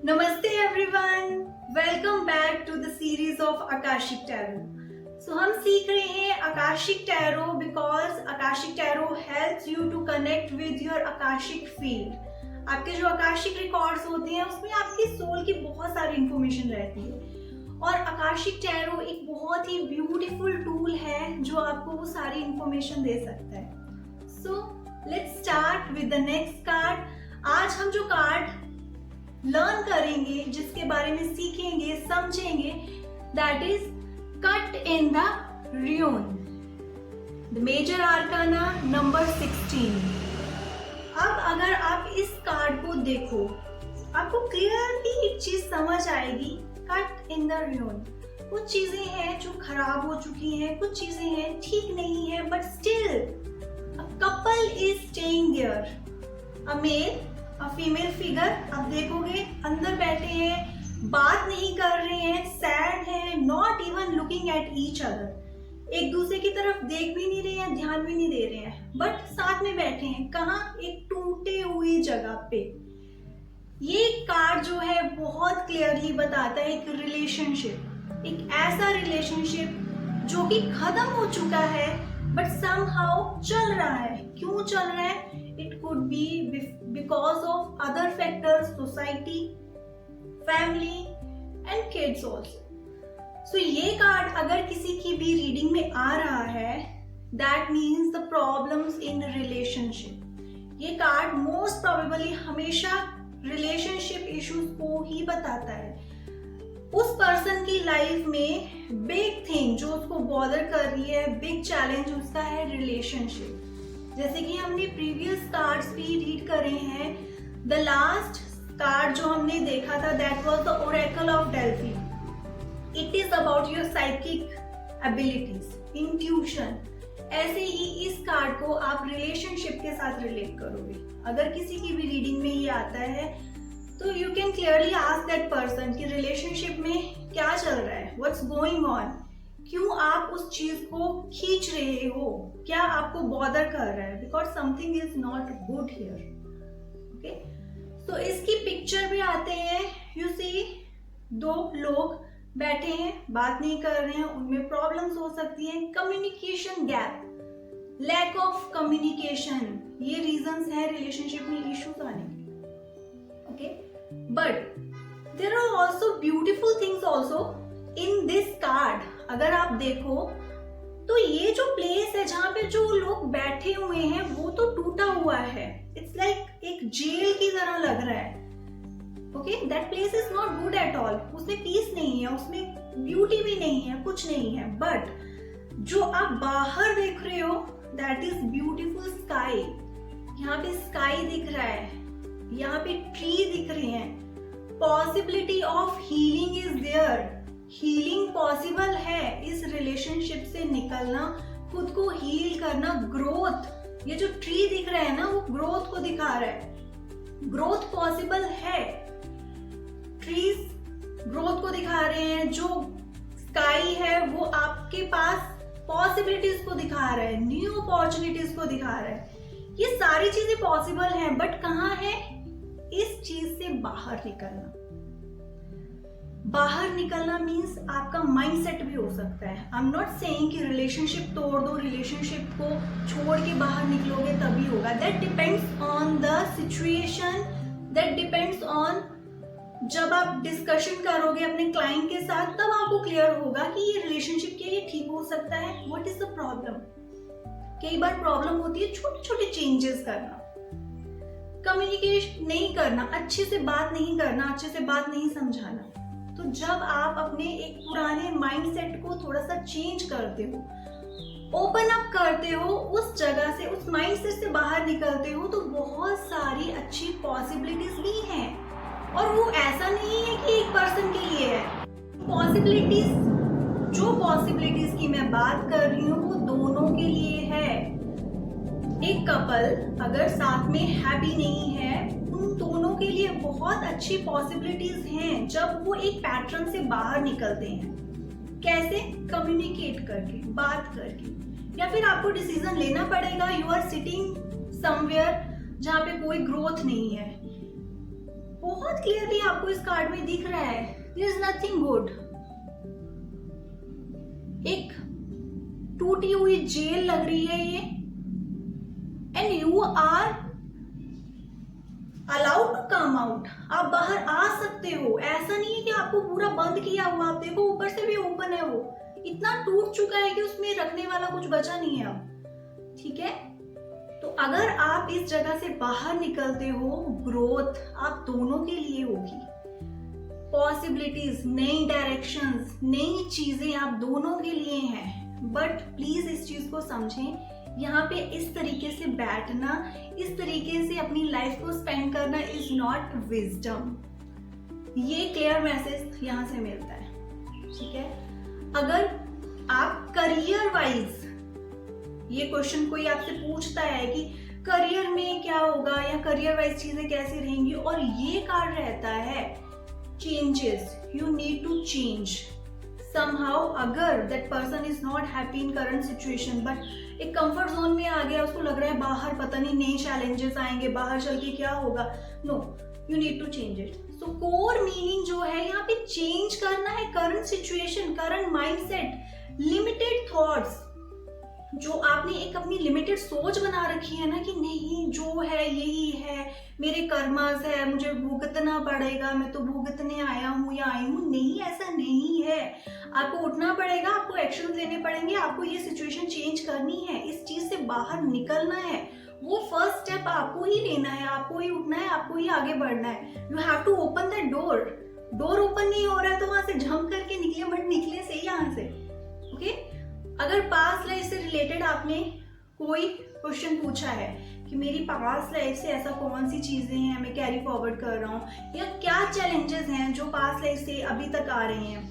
नमस्ते everyone, welcome back to the series of Akashic tarot. So हम सीख रहे हैं Akashic tarot because Akashic tarot helps you to connect with your Akashic field. आपके जो आकाशिक रिकॉर्ड्स होते हैं उसमें आपकी सोल की बहुत सारी इंफॉर्मेशन रहती है और आकाशिक टैरो एक बहुत ही ब्यूटीफुल टूल है जो आपको वो सारी इंफॉर्मेशन दे सकता है। So let's start with the next card. आज हम जो कार्ड लर्न करेंगे, जिसके बारे में सीखेंगे, समझेंगे, that is cut in the rune, the major arcana number 16। अब अगर आप इस कार्ड को देखो, आपको क्लियरली एक चीज समझ आएगी। कट इन द र्यून, कुछ चीजें हैं जो खराब हो चुकी हैं, कुछ चीजें हैं ठीक नहीं है, but still a couple is staying there, a male a female figure. आप देखोगे अंदर बैठे हैं, बात नहीं कर रहे हैं, सैड है, not even looking at each other, एक दूसरे की तरफ देख भी नहीं रहे हैं, ध्यान भी नहीं दे रहे हैं, बट साथ में बैठे हैं। कहाँ? एक टूटे हुई जगह पे। ये कार्ड जो है बहुत क्लियरली बताता है एक रिलेशनशिप, एक ऐसा रिलेशनशिप जो कि खत्म हो चुका है बट समहाउ चल रहा है। क्यों चल रहा है? It could be because of other factors, society, family and kids also. So ये कार्ड अगर किसी की भी रीडिंग में आ रहा है, that means the problems in relationship. ये कार्ड most probably हमेशा रिलेशनशिप इश्यूज को ही बताता है। उस पर्सन की लाइफ में बिग थिंग जो उसको बॉदर कर रही है, बिग चैलेंज उसका है रिलेशनशिप। जैसे कि हमने प्रीवियस कार्ड्स भी रीड करे हैं। द लास्ट कार्ड जो हमने देखा था that was the Oracle of Delphi. It is about your psychic abilities, intuition. ऐसे ही इस कार्ड को आप रिलेशनशिप के साथ रिलेट करोगे। अगर किसी की भी रीडिंग में ये आता है तो you can clearly ask that person कि रिलेशनशिप में क्या चल रहा है, व्हाट्स गोइंग ऑन, क्यों आप उस चीज को खींच रहे हो, क्या आपको बॉदर कर रहा है, because something is not good here. Okay, तो इसकी पिक्चर भी आते हैं। यू सी दो लोग बैठे हैं, बात नहीं कर रहे हैं, उनमें प्रॉब्लम्स हो सकती हैं। Communication gap, lack of communication, ये रीजंस हैं रिलेशनशिप में इश्यूज आने के। Okay, but there are also beautiful things also in this card. अगर आप देखो तो ये जो प्लेस है जहां पे जो लोग बैठे हुए हैं वो तो टूटा हुआ है। इट्स लाइक एक जेल की तरह लग रहा है। Okay, that place is not good at all. उसमें पीस नहीं है, उसमें ब्यूटी भी नहीं है, कुछ नहीं है। बट जो आप बाहर देख रहे हो दैट इज ब्यूटीफुल स्काई। यहाँ पे स्काई दिख रहा है, यहाँ पे ट्री दिख रहे हैं। Possibility of healing is there, healing possible है। इस रिलेशनशिप से निकलना, खुद को हील करना, ग्रोथ। ये जो ट्री दिख रहा है ना वो ग्रोथ को दिखा रहा है। ग्रोथ पॉसिबल है, ट्रीज ग्रोथ को दिखा रहे हैं। जो स्काई है वो आपके पास पॉसिबिलिटीज को दिखा रहा है, न्यू अपॉर्चुनिटीज को दिखा रहा है। ये सारी चीजें पॉसिबल हैं, बट कहाँ है? इस चीज से बाहर निकलना। बाहर निकलना मीन्स आपका माइंडसेट भी हो सकता है। आई एम नॉट सेइंग कि रिलेशनशिप तोड़ दो, रिलेशनशिप को छोड़ के बाहर निकलोगे तभी होगा। That depends on the situation, that depends on जब आप डिस्कशन करोगे अपने क्लाइंट के साथ, तब आपको क्लियर होगा कि ये रिलेशनशिप के लिए ठीक हो सकता है। What is the problem? कई बार प्रॉब्लम होती है छोटे छोटे चेंजेस करना, कम्युनिकेशन नहीं करना, अच्छे से बात नहीं करना, अच्छे से बात नहीं समझाना। तो जब आप अपने एक पुराने माइंडसेट को थोड़ा सा चेंज करते हो, ओपन अप करते हो, उस जगह से, उस माइंडसेट से बाहर निकलते हो, तो बहुत सारी अच्छी पॉसिबिलिटीज भी हैं। और वो ऐसा नहीं है कि एक पर्सन के लिए है। पॉसिबिलिटीज, जो पॉसिबिलिटीज की मैं बात कर रही हूँ वो दोनों के लिए है। एक कपल अगर साथ में हैप्पी नहीं है, उन दोनों के लिए बहुत अच्छी पॉसिबिलिटीज हैं जब वो एक पैटर्न से बाहर निकलते हैं। कैसे? कम्युनिकेट करके, बात करके। या फिर आपको डिसीजन लेना पड़ेगा। यू आर सिटिंग समवेयर जहाँ पे कोई ग्रोथ नहीं है, बहुत क्लियरली आपको इस कार्ड में दिख रहा है देयर इज नथिंग गुड। एक टूटी हुई जेल लग रही है ये, and you are allowed to come out. आप बाहर आ सकते हो, ऐसा नहीं है कि आपको पूरा बंद किया हुआ। आप देखो ऊपर से भी ओपन है, वो इतना टूट चुका है कि उसमें रखने वाला कुछ बचा नहीं है अब। ठीक है, तो अगर आप इस जगह से बाहर निकलते हो, ग्रोथ आप दोनों के लिए होगी। पॉसिबिलिटीज, नई डायरेक्शंस, नई चीजें आप दोनों के लिए हैं। बट प्लीज इस चीज को समझें, यहाँ पे इस तरीके से बैठना, इस तरीके से अपनी लाइफ को स्पेंड करना इज नॉट विजडम। ये क्लियर मैसेज यहाँ से मिलता है। ठीक है, अगर आप करियर वाइज, ये क्वेश्चन कोई आपसे पूछता है कि करियर में क्या होगा या करियर वाइज चीजें कैसी रहेंगी, और ये कार्ड रहता है changes, you need to change somehow। अगर that person is not happy in current situation, but एक कंफर्ट जोन में आ गया, उसको लग रहा है बाहर पता नहीं नए चैलेंजेस आएंगे, बाहर चल के क्या होगा, no, you need to change it. So core meaning जो है यहाँ पे चेंज करना है current situation, current mindset, limited thoughts. जो आपने एक अपनी लिमिटेड सोच बना रखी है ना कि नहीं जो है यही है, मेरे कर्मास है, मुझे भुगतना पड़ेगा, मैं तो भुगतने आया हूँ या आई हूँ। नहीं, ऐसा नहीं है। आपको उठना पड़ेगा, आपको एक्शन लेने पड़ेंगे, आपको ये सिचुएशन चेंज करनी है, इस चीज से बाहर निकलना है। वो फर्स्ट स्टेप आपको ही लेना है, आपको ही उठना है, आपको ही आगे बढ़ना है। You have to open that door. Door open नहीं हो रहा है तो वहां से जंप करके निकले मत, निकले सही यहाँ से। ओके, अगर पास्ट लाइफ से रिलेटेड आपने कोई क्वेश्चन पूछा है कि मेरी पास्ट लाइफ से ऐसा कौन सी चीजें हैं मैं कैरी फॉरवर्ड कर रहा हूँ, या क्या चैलेंजेस हैं जो पास्ट लाइफ से अभी तक आ रहे हैं,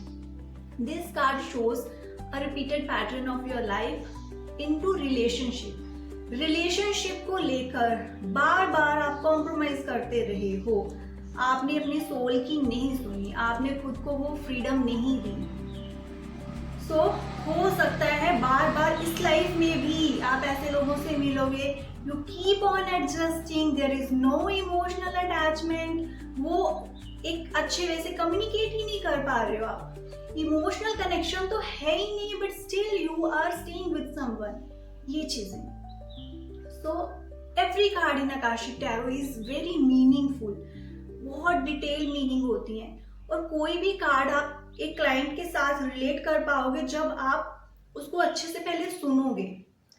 this card shows a repeated pattern of your life into relationship. Relationship को लेकर बार बार आप कॉम्प्रोमाइज करते रहे हो, आपने अपनी सोल की नहीं सुनी, आपने खुद को वो फ्रीडम नहीं दी। सो हो सकता है बार बार इस लाइफ में भी आप ऐसे लोगों से मिलोगे, you keep on adjusting, there is no emotional attachment. वो एक अच्छे वे से कम्युनिकेट ही नहीं कर पा रहे हो आप, इमोशनल कनेक्शन तो है ही नहीं, but still you are staying with someone. ये चीजें, so every card in Akashic tarot is very meaningful. बहुत डिटेल मीनिंग होती है, और कोई भी कार्ड आप एक क्लाइंट के साथ रिलेट कर पाओगे जब आप उसको अच्छे से पहले सुनोगे।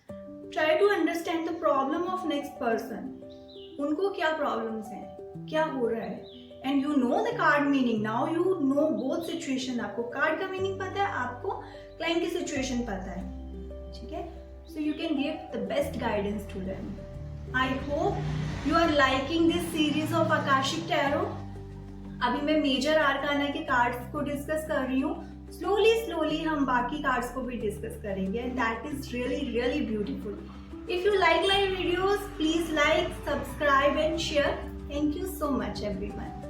Try to understand the problem of next person, उनको क्या प्रॉब्लम्स हैं, क्या हो रहा है, and you know the card meaning. Now you know both situation, आपको कार्ड का मीनिंग पता है, आपको क्लाइंट की सिचुएशन पता है। ठीक है, so you can give the best guidance to them. I hope you are liking this series of Akashic tarot. अभी मैं मेजर आर्काना के कार्ड्स को डिस्कस कर रही हूँ, स्लोली हम बाकी कार्ड्स को भी डिस्कस करेंगे, and that is really beautiful. If you like my videos, please like, subscribe and share. Thank you so much everyone.